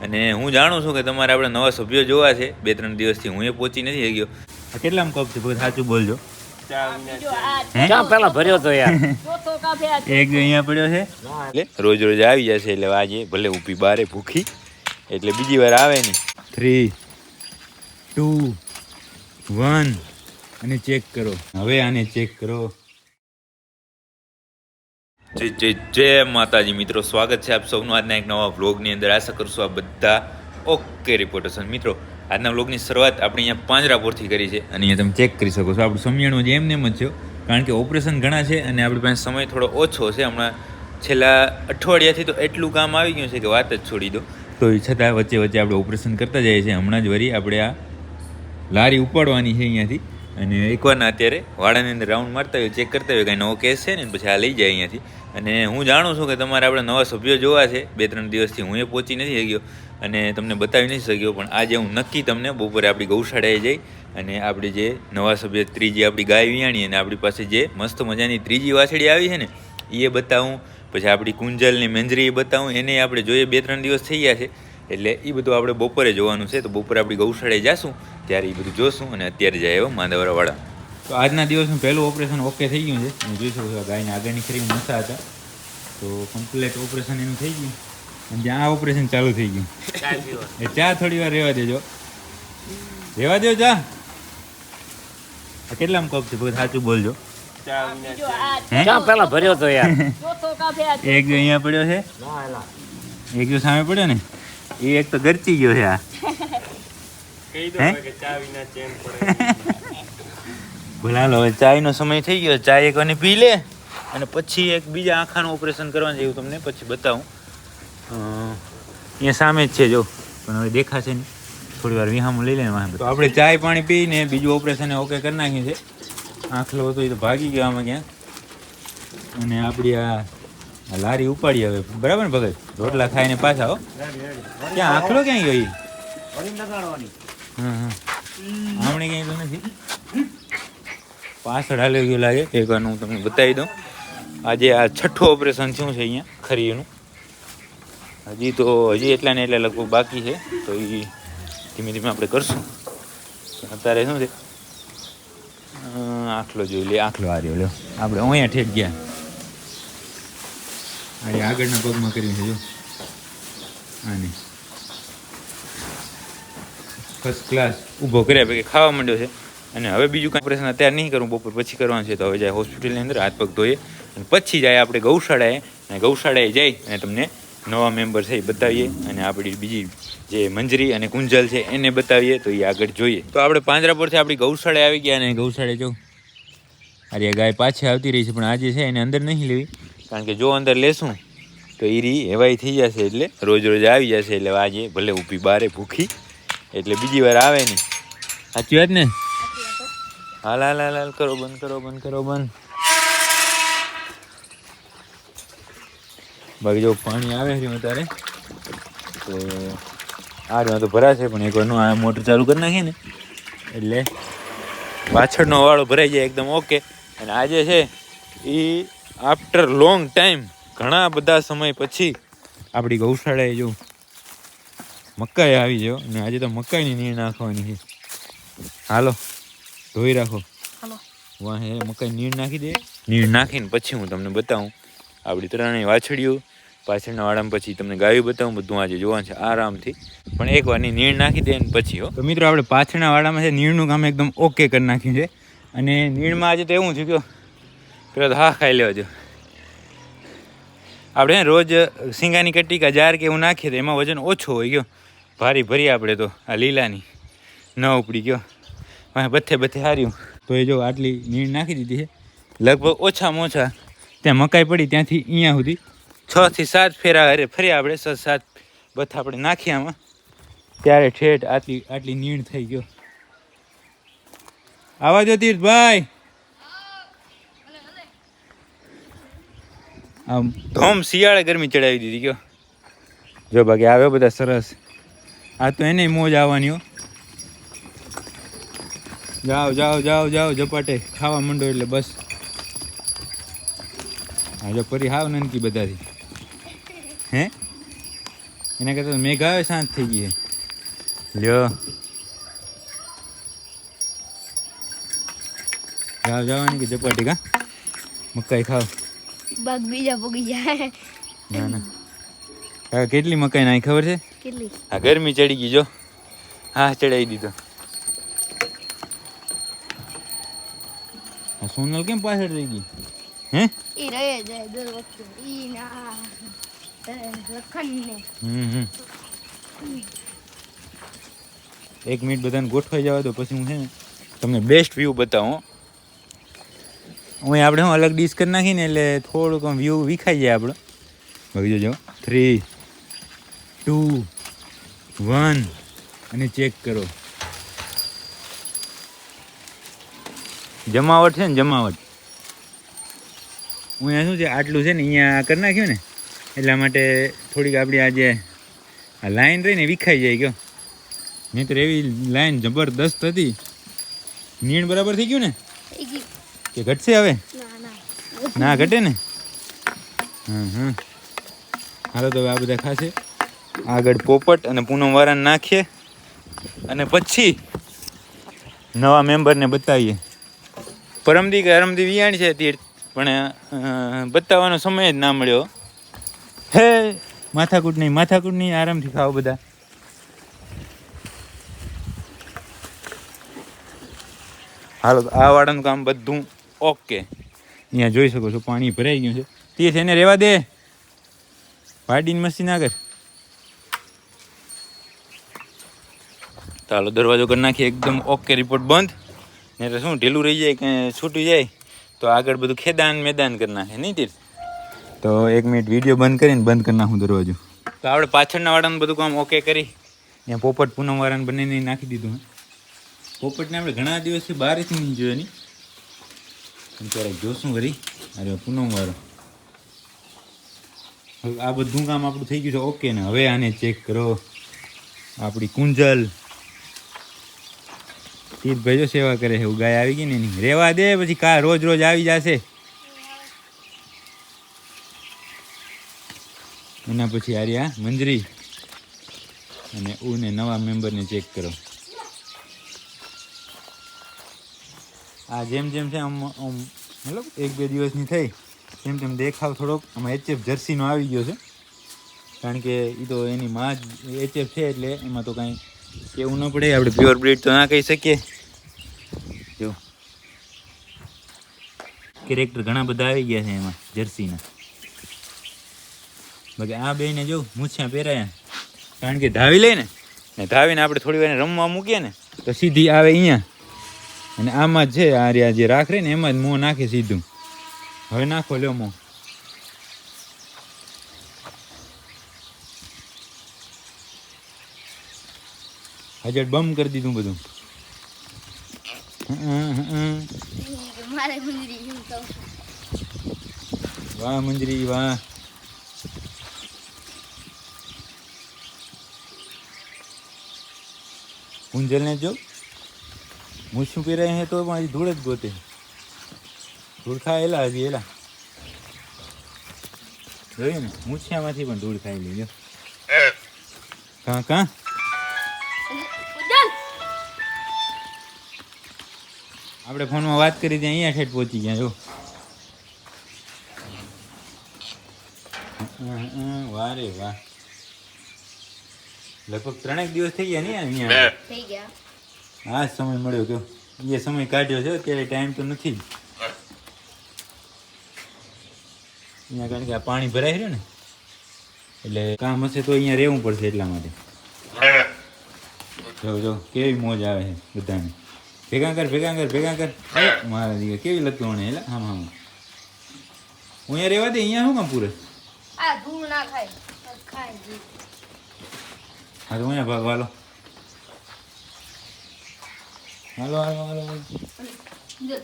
અને હું જાણું છું કે તમારે આપણે નવા સભ્યો જોવા છે. 2-3 દિવસથી હું એ પહોંચી નથી શક્યો. કેટલામ કપ છે ભગત સાચું બોલજો. ક્યાં પેલા ભર્યો તો યાર એક અહીંયા પડ્યો છે એટલે રોજ રોજ આવી જશે. એટલે આજે ભલે ઊભી બારે ભૂખી એટલે બીજી વાર આવે નહીં. 3, 2, 1 અને ચેક કરો. હવે આને ચેક કરો. જય માતાજી મિત્રો, સ્વાગત છે આપ સૌનું આજના એક નવા વ્લોગની અંદર. આશા કરશું આ બધા ઓકે રિપોર્ટર્સ. મિત્રો આજના વ્લોગની શરૂઆત આપણે અહીંયા પાંજરાપોરથી કરી છે અને અહીંયા તમે ચેક કરી શકો છો આપણું સમિયાણું જે એમને જ થયો, કારણ કે ઓપરેશન ઘણા છે અને આપણી પાસે સમય થોડો ઓછો છે. હમણાં છેલ્લા અઠવાડિયાથી તો એટલું કામ આવી ગયું છે કે વાત જ છોડી દો. તો એ છતાં વચ્ચે વચ્ચે આપણે ઓપરેશન કરતા જઈએ છીએ. હમણાં જ વળી આપણે આ લારી ઉપાડવાની છે અહીંયાથી અને એકવારના અત્યારે વાડાની અંદર રાઉન્ડ મારતા હોય, ચેક કરતા હોય કાંઈ નવો કેસ છે ને પછી આ લઈ જાય અહીંયાથી. અને હું જાણું છું કે તમારે આપણે નવા સભ્યો જોવા છે. 2-3 દિવસથી હું એ પહોંચી નથી શક્યો અને તમને બતાવી નથી શક્યો, પણ આજે હું નક્કી તમને બપોરે આપણી ગૌશાળાએ જઈ અને આપણી જે નવા સભ્ય ત્રીજી આપણી ગાય વિયાણી અને આપણી પાસે જે મસ્ત મજાની ત્રીજી વાછડી આવી છે ને એ બતાવું. પછી આપણી કુંજલની મેંજરી એ બતાવું. એને આપણે જોઈએ 2-3 દિવસ થઈ ગયા છે એટલે એ બધું આપણે બપોરે જોવાનું છે. તો બપોરે આપણી ગૌશાળાએ જઈશું ત્યારે એ બધું જોશું. અને અત્યારે જાય એવો માંદાવરાવાળા. તો આજના દિવસનું પહેલું ઓપરેશન ઓકે થઈ ગયું છે. હું જોઈ શકું છું ગાયને આગળની ખરી નસા હતા તો કમ્પ્લીટ ઓપરેશન એનું થઈ ગયું અને ત્યાં આ ઓપરેશન ચાલુ થઈ ગયું. એ ચા થોડી વાર રહેવા દેજો, રહેવા દો ચા. કેટલામ કપ છે ભગત સાચું બોલજો. ક્યાં પેલા ભર્યો તો યાર એક જો અહીંયા પડ્યો છે, એક જો સામે પડ્યો ને એ એક તો ગરચી ગયો છે. આ ભલાલો હવે ચાયનો સમય થઈ ગયો. ચા એક અને પી લે અને પછી એક બીજા આંખાનું ઓપરેશન કરવાનું છે એવું તમને પછી બતાવું. અહીંયા સામે જ છે જો, પણ હવે દેખાશે નહીં. થોડી વાર વિહામું લઈ લે ને. તો આપણે ચાય પાણી પીને બીજું ઓપરેશન ઓકે કરી નાખ્યું છે. આંખલો હતો એ તો ભાગી ગયો આમાં ક્યાં. અને આપણી આ લારી ઉપાડી હવે બરાબર ને ભગત? રોટલા ખાઈને પાછા હો. ક્યાં આંખલો ક્યાં ગયો? હા આમણે ક્યાંય તો નથી, પાછળ હાલી ગયું લાગે. એક વાર હું તમને બતાવી દઉં. આજે આ 6થું ઓપરેશન થયું છે અહીંયા ખરીનું. હજી એટલા ને એટલા લગભગ બાકી છે. તો એ ધીમે ધીમે આપણે કરશું. અત્યારે શું છે આખલો જોઈ લે. આખલો આ રહ્યો લ્યો. આપણે અહીંયા ઠેક ગયા. અરે આગળના પગમાં કર્યું છે જો આને ફર્સ્ટ ક્લાસ ઊભો કર્યા પછી ખાવા માંડ્યો છે. અને હવે બીજું કાંઈ ઓપરેશન અત્યારે નહીં કરું, બપોર પછી કરવાનું છે. તો હવે જાય હોસ્પિટલની અંદર હાથ પગ ધોઈએ અને પછી જાય આપણે ગૌશાળાએ. અને ગૌશાળાએ જઈ અને તમને નવા મેમ્બર છે એ બતાવીએ અને આપણી બીજી જે મંજરી અને કુંજલ છે એને બતાવીએ. તો એ આગળ જોઈએ. તો આપણે પાંજરાપોરથી આપણી ગૌશાળાએ આવી ગયા અને ગૌશાળાએ જો અરે ગાય પાછી આવતી રહી છે, પણ આજે છે એને અંદર નહીં લેવી, કારણ કે જો અંદર લેશું તો એ રી હેવાઈ થઈ જશે. એટલે રોજ રોજ આવી જશે. એટલે આજે ભલે ઊભી બારે ભૂખી એટલે બીજી વાર આવે નહીં. સાચી વાત ને? હાલ હાલ હાલ હાલ કરો, બંધ કરો, બંધ કરો, બંધ. બાકી જો પાણી આવે છે અત્યારે તો આ રહ્યો તો ભરાશે, પણ એક વારનું આ મોટર ચાલુ કરી નાખીએ ને એટલે પાછળનો વાળો ભરાઈ જાય એકદમ ઓકે. અને આજે છે એ આફ્ટર લોંગ ટાઈમ, ઘણા બધા સમય પછી આપણી ગૌશાળાએ જો મકાઈ આવી જાઓ. અને આજે તો મકાઈની નીણ નાખવાની છે. હાલો ધોઈ રાખો. વાહ મકાઈ નીણ નાખી દે. નીણ નાખીને પછી હું તમને બતાવું આપણી ત્રણેય વાછડીઓ પાછળના વાડામાં. પછી તમને ગાયું બતાવું. બધું આજે જોવાનું છે આરામથી, પણ એક વારની નીણ નાખી દે ને પછી હો. તો મિત્રો આપણે પાછળના વાડામાં છે નીણનું કામ એકદમ ઓકે કરી નાખ્યું છે. અને નીણમાં આજે તો એવું થયું કે પેલા તો હા ખાઈ લેવા જો. આપણે રોજ સિંગાની કટ્ટી કા જાર કે એવું નાખીએ તો એમાં વજન ઓછો હોય ગયો. ભારી ભરી આપણે તો આ લીલાની ન ઉપડી ગયો. બથે બથે હાર્યું. તો એ જો આટલી નીણ નાખી દીધી છે. લગભગ ઓછામાં ઓછા ત્યાં મકાઈ પડી ત્યાંથી અહીંયા સુધી 6 થી 7 ફેરા અરે ફરી આપણે 6-7 બથા આપણે નાખીએ આમાં, ત્યારે ઠેઠ આટલી નીણ થઈ ગયો. આવા જો તીર્થભાઈ. આમ ધોમ શિયાળે ગરમી ચડાવી દીધી ગયો જો. બાકી આવે બધા સરસ. આ તો એને મોજ આવવાની હો. જાઓ જાઓ જાઓ જાઓ ઝપાટે ખાવા માંડો એટલે બસ. હા જો પરી હાવ નનકી બધાથી. હે એના કરતાં મેઘ આવે શાંત થઈ ગઈ છે. લ્યો જાવ જવાની કે ચપાટી કા મકાઈ ખાવ. બાગ બીજા પોગી જાય. ના ના કાકા કેટલી મકાઈ નાખી ખબર છે? કેટલી? આ ગરમી ચડી ગઈ જો. હા ચડાવી દીધો. આ સોનલ કેમ પાછળ રહી ગઈ? હે ઈ રહે જાય દર વખતે ઈ ના લખન ને. એક મિનિટ બધાને ગોઠવાઈ જવા દો પછી હું છે ને તમને બેસ્ટ વ્યૂ બતાવું. હું આપણે હું અલગ ડીશ કરી નાખીને એટલે થોડુંક આમ વ્યૂ વિખાઈ જાય આપણો. ભાઈ જોજો 3 2 1 અને ચેક કરો. જમાવટ છે ને જમાવટ. હું અહીંયા શું છે આટલું છે ને અહીંયા કરી નાખ્યું ને એટલા માટે થોડીક આપણી આ જે આ લાઈન રહી ને વિખાઈ જાય ગયો. નહીંતર એવી લાઈન જબરદસ્ત હતી. નીણ બરાબર થઈ ગયું ને કે ઘટશે હવે? ના ઘટે ને. હાલો તો હવે આ બધા ખાશે. આગળ પોપટ અને પૂનમ વાળાને નાખીએ અને પછી નવા મેમ્બરને બતાવીએ. પરમદી કે અરમદી વિયાણ છે તીર્થ પણ બતાવવાનો સમય જ ના મળ્યો. હે માથાકૂટ નહીં આરામથી ખાઓ બધા. હાલો આ વાળાનું કામ બધું ઓકે. અહીંયા જોઈ શકો છો પાણી ભરાઈ ગયું છે. તીર્થ એને રહેવા દે. પાડીને મસ્તી ના કર. ચાલો દરવાજો કરી નાખીએ એકદમ ઓકે. રિપોર્ટ બંધ. નહીં તો શું ઢીલું રહી જાય કે છૂટી જાય તો આગળ બધું ખેદાન મેદાન કરી નાખે નહીં તીર્થ. તો 1 મિનિટ વિડીયો બંધ કરીને બંધ કરી નાખું દરવાજો. તો આપણે પાછળના વાળાનું બધું કામ ઓકે કરી ત્યાં પોપટ પૂનમ વાળાને બંનેને નાખી દીધું. પોપટને આપણે ઘણા દિવસથી બહારથી નહીં જોયો નહીં. ક્યારેક જોશું વરી. અરે પૂનમ વાળો આ બધું કામ આપણું થઈ ગયું છે ઓકે ને. હવે આને ચેક કરો. આપણી કુંજલ તીર્થભાઈ જો સેવા કરે છે. ગાય આવી ગઈ ને એની રેવા દે પછી કા રોજ રોજ આવી જશે. એના પછી આર્યા મંજરી અને ઉને નવા મેમ્બરને ચેક કરો. આ જેમ જેમ છે આમ મતલબ 1-2 દિવસની થઈ તેમ તેમ દેખાવ થોડોક આમાં HF જર્સીનો આવી ગયો છે. કારણ કે એ તો એની માં જ HF છે એટલે એમાં તો કાંઈ કેવું ન પડે. આપણે પ્યોર બ્રીડ તો ના કહી શકીએ. જો કેરેક્ટર ઘણા બધા આવી ગયા છે એમાં જર્સીના. બાકી આ બેને જો મૂછા પહેરાયા કારણ કે ધાવી લઈને ને ધાવીને આપણે થોડી વાર રમવા મૂકીએ ને તો સીધી આવે અહીંયા. અને આમાં જ છે આ રહ્યા જે રાખ રહી ને એમાં જ મોં નાખે સીધું. હવે નાખો લ્યો મોં. હજર બમ કરી દીધું બધું. મારે મંજરી એમ કહું. વાહ મંજરી વાહ. કુંજલને જો મૂછું પહેરાય હે તો પણ ધૂળ જ ગોતે. ધૂળ ખાય એલા હજી એલા જોયું ને મૂછિયામાંથી પણ ધૂળ ખાઈ લેજો. કાં કાં આપણે ફોનમાં વાત કરી ત્યાં અહીંયા ઠેઠ પહોંચી ગયા જો. વાહ રે વાહ. લગભગ 3 દિવસ થઈ ગયા ને અહીંયા થઈ ગયા. હા સમય મળ્યો કયો. એ સમય કાઢ્યો છે અત્યારે ટાઈમ તો નથી અહીંયા કારણ કે આ પાણી ભરાઈ રહ્યું ને એટલે કામ હશે તો અહીંયા રહેવું પડશે એટલા માટે. જો જો કેવી મોજ આવે છે બધાને. ભેગા કર મારા દીકરા કેવી લતું મને એટલે હા હા હું અહીંયા રહેવા દે. અહીંયા શું કામ પૂરે? આ ધૂળ ના ખાય ખાય જી. હા તો અહીંયા ભાગ હાલો હાલો હાલો હાલો. જો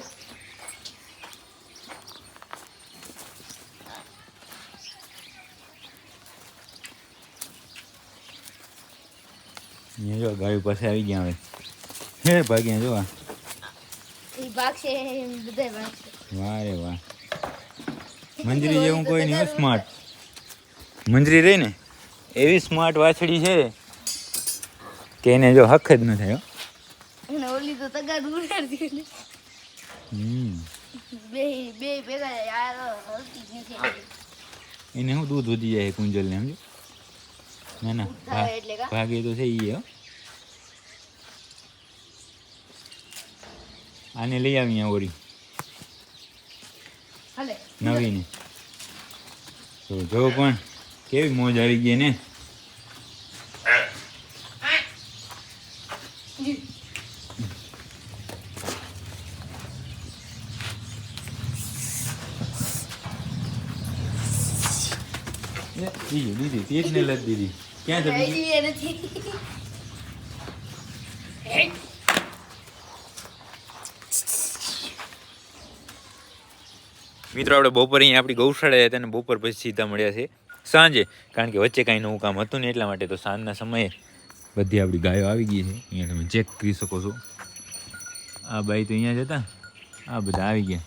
અહીંયા જો ગાયું પાસે આવી ગયા હવે. હે ભાગ્યા જો. ઈ ભાગશે બધાય ભાગશે. વાહ રે વાહ. મંજરી જેવું કોઈ નહીં. સ્માર્ટ મંજરી રહી ને એવી સ્માર્ટ વાછડી છે કે એને જો હક જ ન થાય હો. અને ઓલી તો તગાર ઉડાડતી ને. બે ભેગા યાર હલતી જ નથી. એને હું દૂધ વધી જાય કુંજલ ને સમજો. ના ના થાય એટલે કા? ભાગે તો થઈ ગયો. આને લઈ આવી અહીંયા ઓરી હાલે નવીને. તો જો પણ કેવી મોજ આવી ગઈ ને. દીદી તેજને લત દીધી. ક્યાં છે બીજી? આઈડિયા નથી. મિત્રો આપણે બપોરે અહીંયા આપણી ગૌશાળા હતા ને બપોર પછી સીધા મળ્યા છે સાંજે, કારણ કે વચ્ચે કાંઈ નવું કામ હતું ને એટલા માટે. તો સાંજના સમયે બધી આપણી ગાયો આવી ગઈ છે. અહીંયા તમે ચેક કરી શકો છો. આ બાઈ તો અહીંયા જ હતા, આ બધા આવી ગયા.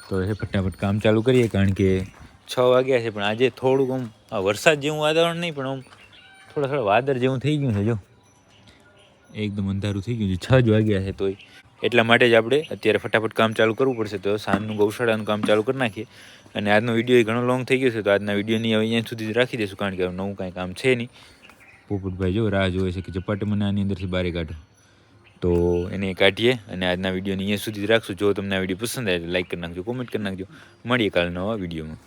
તો એ ફટાફટ કામ ચાલુ કરીએ, કારણ કે 6 વાગ્યા છે. પણ આજે થોડુંક આમ આ વરસાદ જેવું વાતાવરણ નહીં, પણ આમ થોડા વાદળ જેવું થઈ ગયું છે. જો એકદમ અંધારું થઈ ગયું છે. 6 જ વાગ્યા છે તોય. એટલા માટે જ આપણે અત્યારે ફટાફટ કામ ચાલુ કરવું પડશે. તો સાંજનું ગૌશાળાનું કામ ચાલુ કરી નાખીએ. અને આજનો વિડીયો ઘણો લોંગ થઈ ગયો છે, તો આજના વિડીયોની હવે અહીંયા સુધી રાખી દઈશું, કારણ કે નવું કાંઈ કામ છે નહીં. પોપટભાઈ જો રાહ જોવે છે કે ચપાટ મને આની અંદરથી બહાર કાઢો, તો એને કાઢીએ. અને આજના વિડીયોની અહીંયા સુધી જ રાખશું. જો તમને આ વિડીયો પસંદ આવે તો લાઈક કરી નાખજો, કોમેન્ટ કરી નાખજો. મળીએ કાલે નવા વિડીયોમાં.